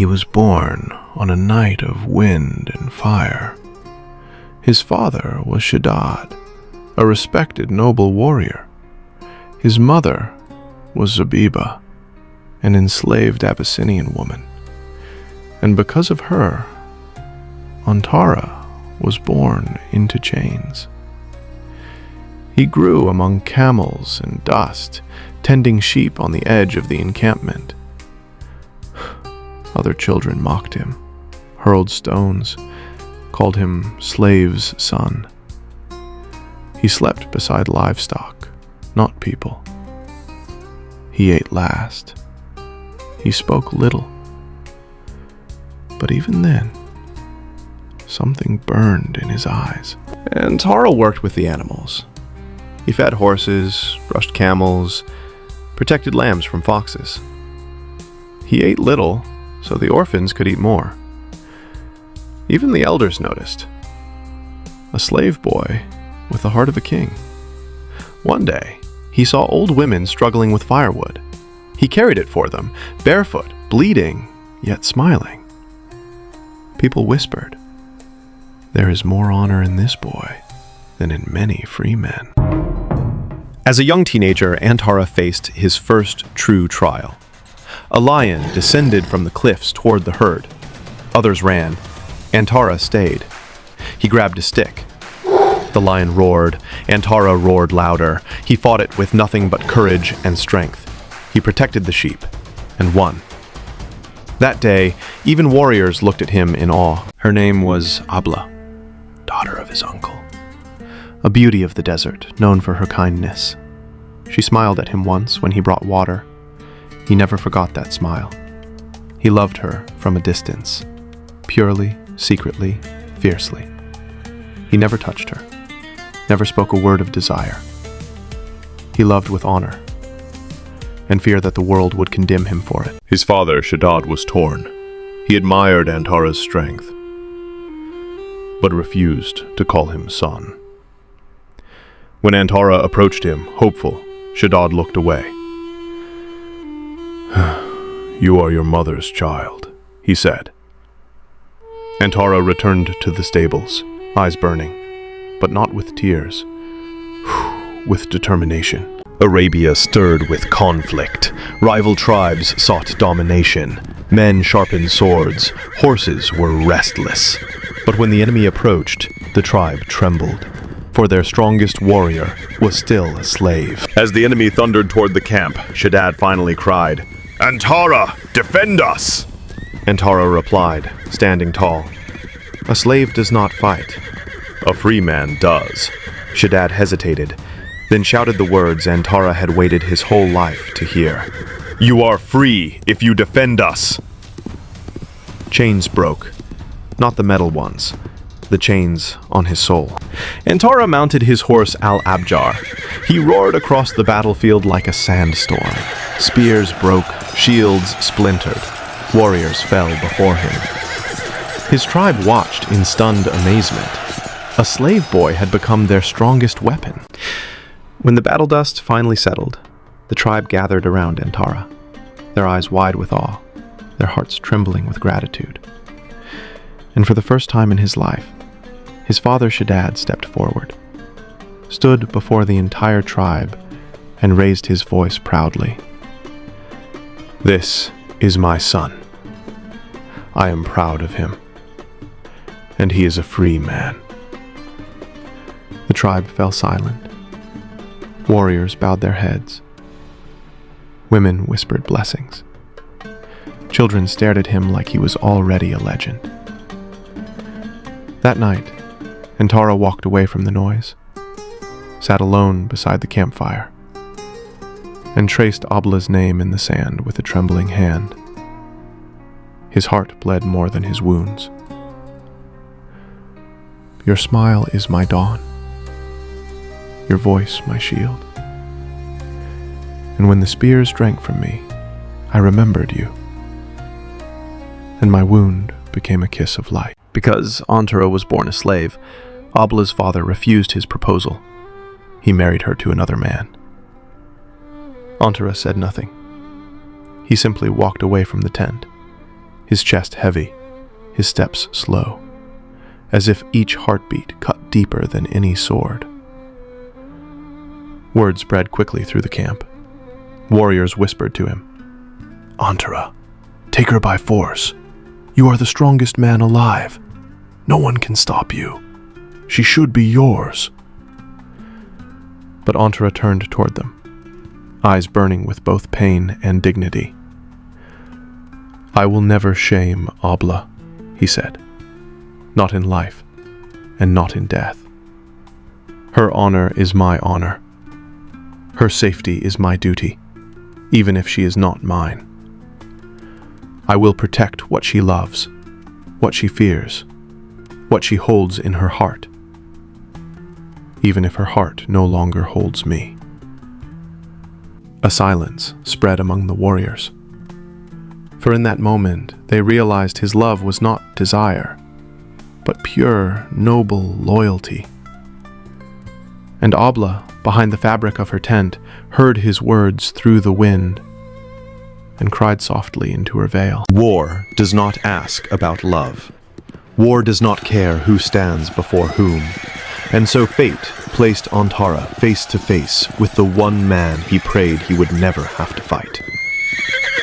He was born on a night of wind and fire. His father was Shaddad, a respected noble warrior. His mother was Zabiba, an enslaved Abyssinian woman. And because of her, Antarah was born into chains. He grew among camels and dust, tending sheep on the edge of the encampment. Other children mocked him, hurled stones, called him slave's son. He slept beside livestock, not people. He ate last. He spoke little. But even then, something burned in his eyes. Antarah worked with the animals. He fed horses, brushed camels, protected lambs from foxes. He ate little, so the orphans could eat more. Even the elders noticed. A slave boy with the heart of a king. One day, he saw old women struggling with firewood. He carried it for them, barefoot, bleeding, yet smiling. People whispered, "There is more honor in this boy than in many free men." As a young teenager, Antarah faced his first true trial. A lion descended from the cliffs toward the herd. Others ran. Antarah stayed. He grabbed a stick. The lion roared. Antarah roared louder. He fought it with nothing but courage and strength. He protected the sheep and won. That day, even warriors looked at him in awe. Her name was ʿAbla, daughter of his uncle, a beauty of the desert, known for her kindness. She smiled at him once when he brought water. He never forgot that smile. He loved her from a distance, purely, secretly, fiercely. He never touched her, never spoke a word of desire. He loved with honor, and fear that the world would condemn him for it. His father, Shaddad, was torn. He admired Antarah's strength, but refused to call him son. When Antarah approached him, hopeful, Shaddad looked away. "You are your mother's child," he said. Antarah returned to the stables, eyes burning, but not with tears, with determination. Arabia stirred with conflict. Rival tribes sought domination. Men sharpened swords. Horses were restless. But when the enemy approached, the tribe trembled, for their strongest warrior was still a slave. As the enemy thundered toward the camp, Shaddad finally cried, "Antarah, defend us!" Antarah replied, standing tall, "A slave does not fight. A free man does." Shaddad hesitated, then shouted the words Antarah had waited his whole life to hear. "You are free if you defend us!" Chains broke, not the metal ones, the chains on his soul. Antarah mounted his horse Al-Abjar. He roared across the battlefield like a sandstorm. Spears broke, shields splintered. Warriors fell before him. His tribe watched in stunned amazement. A slave boy had become their strongest weapon. When the battle dust finally settled, the tribe gathered around Antarah, their eyes wide with awe, their hearts trembling with gratitude. And for the first time in his life, his father Shaddad stepped forward, stood before the entire tribe, and raised his voice proudly. "This is my son. I am proud of him, and he is a free man." The tribe fell silent. Warriors bowed their heads. Women whispered blessings. Children stared at him like he was already a legend. That night, Antarah walked away from the noise, sat alone beside the campfire, and traced ʿAbla's name in the sand with a trembling hand. His heart bled more than his wounds. "Your smile is my dawn, your voice my shield. And when the spears drank from me, I remembered you, and my wound became a kiss of light." Because Antarah was born a slave, ʿAbla's father refused his proposal. He married her to another man. Antarah said nothing. He simply walked away from the tent, his chest heavy, his steps slow, as if each heartbeat cut deeper than any sword. Word spread quickly through the camp. Warriors whispered to him, "Antarah, take her by force. You are the strongest man alive. No one can stop you. She should be yours." But Antarah turned toward them, eyes burning with both pain and dignity. "I will never shame ʿAbla," he said. "Not in life, and not in death. Her honor is my honor. Her safety is my duty, even if she is not mine. I will protect what she loves, what she fears, what she holds in her heart, even if her heart no longer holds me." A silence spread among the warriors, for in that moment they realized his love was not desire, but pure, noble loyalty. And ʿAbla, behind the fabric of her tent, heard his words through the wind and cried softly into her veil. War does not ask about love. War does not care who stands before whom. And so fate placed Antarah face to face with the one man he prayed he would never have to fight,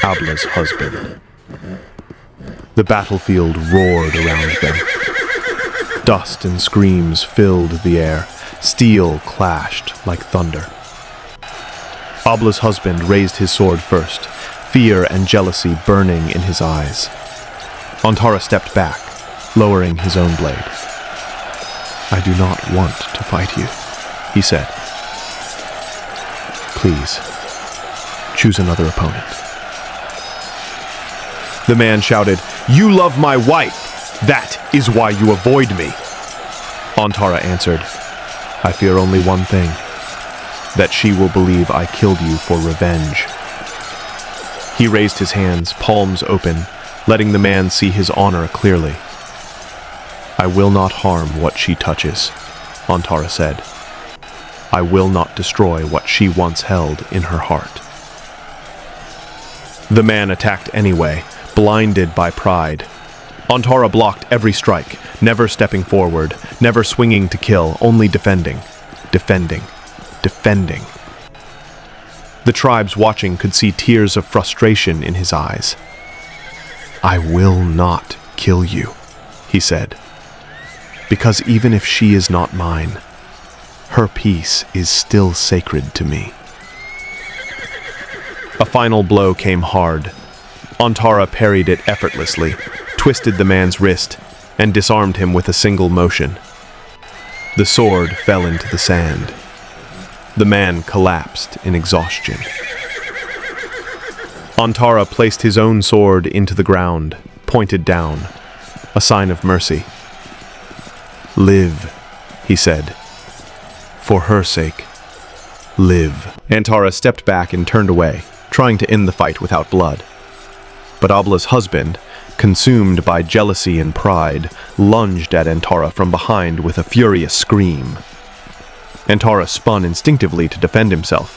ʿAbla's husband. The battlefield roared around them. Dust and screams filled the air. Steel clashed like thunder. ʿAbla's husband raised his sword first, fear and jealousy burning in his eyes. Antarah stepped back, lowering his own blade. "I do not want to fight you," he said. "Please, choose another opponent." The man shouted, "You love my wife! That is why you avoid me!" Antarah answered, "I fear only one thing, that she will believe I killed you for revenge." He raised his hands, palms open, letting the man see his honor clearly. "I will not harm what she touches," Antarah said. "I will not destroy what she once held in her heart." The man attacked anyway, blinded by pride. Antarah blocked every strike, never stepping forward, never swinging to kill, only defending, defending, defending. The tribes watching could see tears of frustration in his eyes. "I will not kill you," he said, "because even if she is not mine, her peace is still sacred to me." A final blow came hard. Antarah parried it effortlessly, twisted the man's wrist, and disarmed him with a single motion. The sword fell into the sand. The man collapsed in exhaustion. Antarah placed his own sword into the ground, pointed down, a sign of mercy. "Live," he said. "For her sake, live." Antarah stepped back and turned away, trying to end the fight without blood. But ʿAbla's husband, consumed by jealousy and pride, lunged at Antarah from behind with a furious scream. Antarah spun instinctively to defend himself.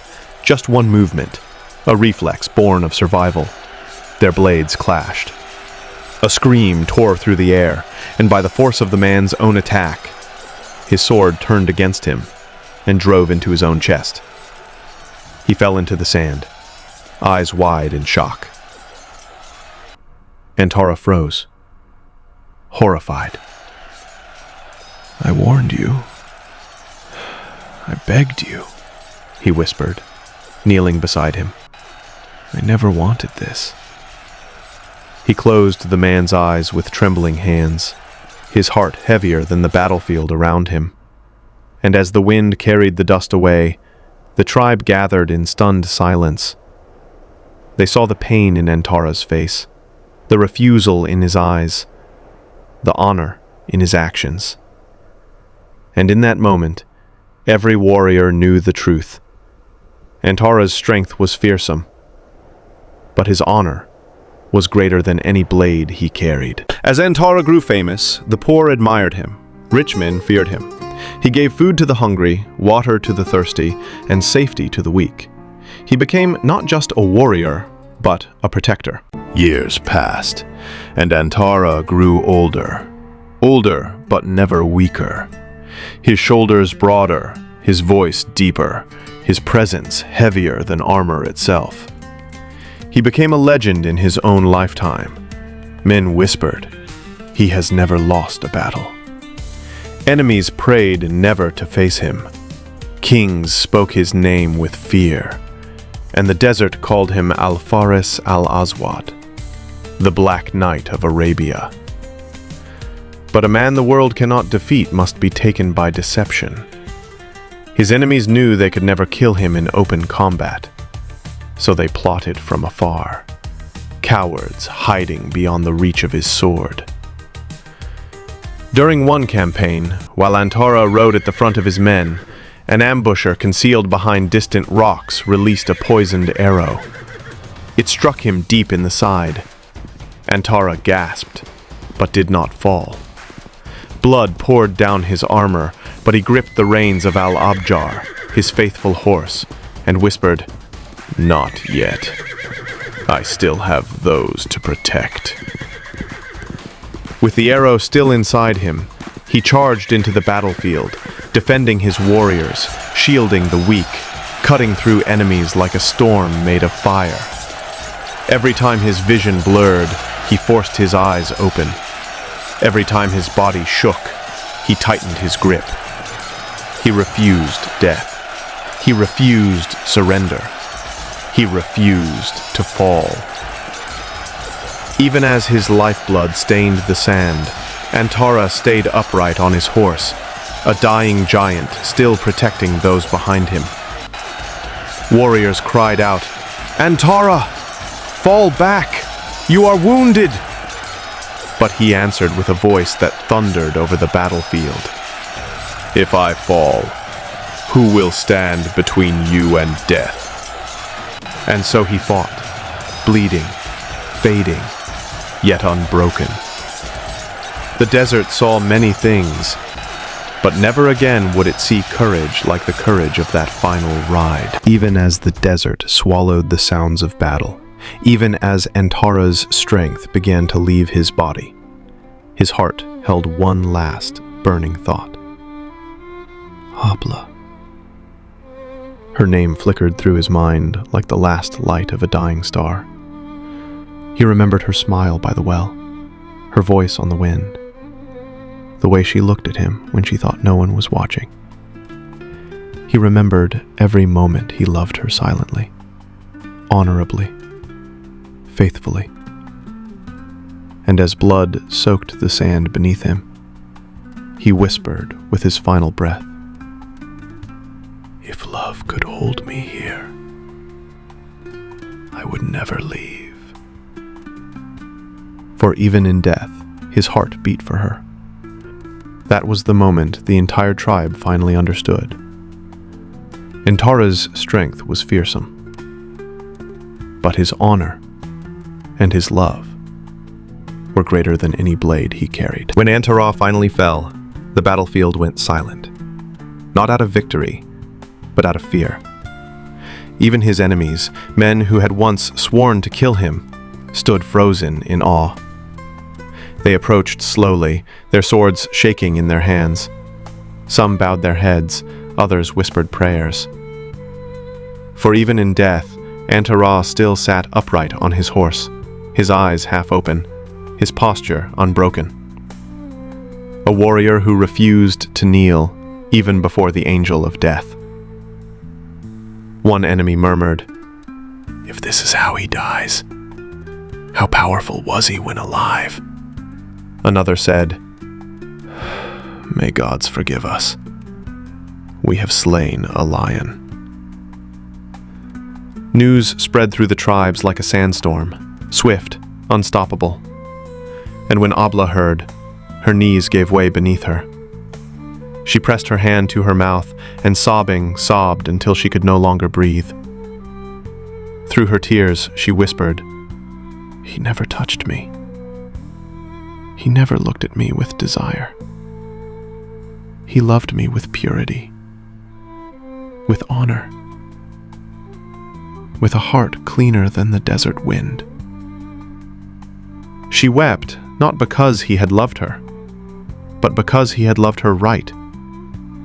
Just one movement, a reflex born of survival. Their blades clashed. A scream tore through the air, and by the force of the man's own attack, his sword turned against him and drove into his own chest. He fell into the sand, eyes wide in shock. Antarah froze, horrified. "I warned you. I begged you," he whispered, kneeling beside him. "I never wanted this." He closed the man's eyes with trembling hands, his heart heavier than the battlefield around him. And as the wind carried the dust away, the tribe gathered in stunned silence. They saw the pain in Antarah's face, the refusal in his eyes, the honor in his actions. And in that moment, every warrior knew the truth. Antarah's strength was fearsome, but his honor was greater than any blade he carried. As Antarah grew famous, the poor admired him. Rich men feared him. He gave food to the hungry, water to the thirsty, and safety to the weak. He became not just a warrior, but a protector. Years passed, And Antarah grew older. Older, but never weaker. His shoulders broader, his voice deeper, his presence heavier than armor itself. He became a legend in his own lifetime. Men whispered, "He has never lost a battle." Enemies prayed never to face him. Kings spoke his name with fear, and the desert called him Al-Faris al-Aswad, the Black Knight of Arabia. But a man the world cannot defeat must be taken by deception. His enemies knew they could never kill him in open combat, so they plotted from afar, cowards hiding beyond the reach of his sword. During one campaign, while Antarah rode at the front of his men, an ambusher concealed behind distant rocks released a poisoned arrow. It struck him deep in the side. Antarah gasped, but did not fall. Blood poured down his armor, but he gripped the reins of Al-Abjar, his faithful horse, and whispered, "Not yet. I still have those to protect." With the arrow still inside him, he charged into the battlefield, defending his warriors, shielding the weak, cutting through enemies like a storm made of fire. Every time his vision blurred, he forced his eyes open. Every time his body shook, he tightened his grip. He refused death. He refused surrender. He refused to fall. Even as his lifeblood stained the sand, Antarah stayed upright on his horse, a dying giant still protecting those behind him. Warriors cried out, "Antarah, fall back! You are wounded!" But he answered with a voice that thundered over the battlefield. "If I fall, who will stand between you and death?" And so he fought, bleeding, fading, yet unbroken. The desert saw many things, but never again would it see courage like the courage of that final ride. Even as the desert swallowed the sounds of battle, even as Antarah's strength began to leave his body, his heart held one last burning thought. "ʿAbla." Her name flickered through his mind like the last light of a dying star. He remembered her smile by the well, her voice on the wind, the way she looked at him when she thought no one was watching. He remembered every moment he loved her silently, honorably, faithfully. And as blood soaked the sand beneath him, he whispered with his final breath, "If love could hold me here, I would never leave." For even in death, his heart beat for her. That was the moment the entire tribe finally understood. Antarah's strength was fearsome, but his honor and his love were greater than any blade he carried. When Antarah finally fell, the battlefield went silent, not out of victory, but out of fear. Even his enemies, men who had once sworn to kill him, stood frozen in awe. They approached slowly, their swords shaking in their hands. Some bowed their heads, others whispered prayers. For even in death, Antarah still sat upright on his horse, his eyes half open, his posture unbroken. A warrior who refused to kneel, even before the angel of death. One enemy murmured, "If this is how he dies, how powerful was he when alive?" Another said, "May gods forgive us. We have slain a lion." News spread through the tribes like a sandstorm, swift, unstoppable. And when ʿAbla heard, her knees gave way beneath her. She pressed her hand to her mouth and sobbed until she could no longer breathe. Through her tears, she whispered, "He never touched me. He never looked at me with desire. He loved me with purity, with honor, with a heart cleaner than the desert wind." She wept not because he had loved her, but because he had loved her right,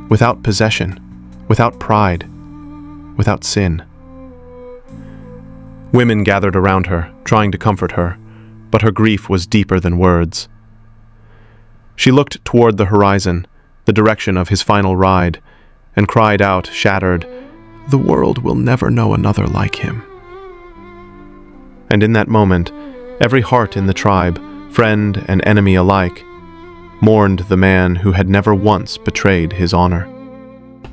without possession, without pride, without sin. Women gathered around her, trying to comfort her, but her grief was deeper than words. She looked toward the horizon, the direction of his final ride, and cried out, shattered, "The world will never know another like him." And in that moment, every heart in the tribe, friend and enemy alike, mourned the man who had never once betrayed his honor.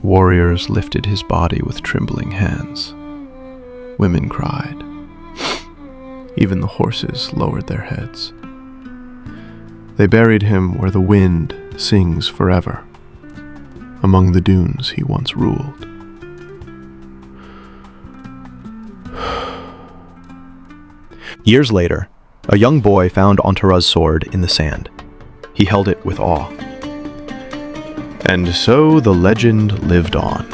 Warriors lifted his body with trembling hands. Women cried. Even the horses lowered their heads. They buried him where the wind sings forever, among the dunes he once ruled. Years later, a young boy found Antarah's sword in the sand. He held it with awe. And so the legend lived on.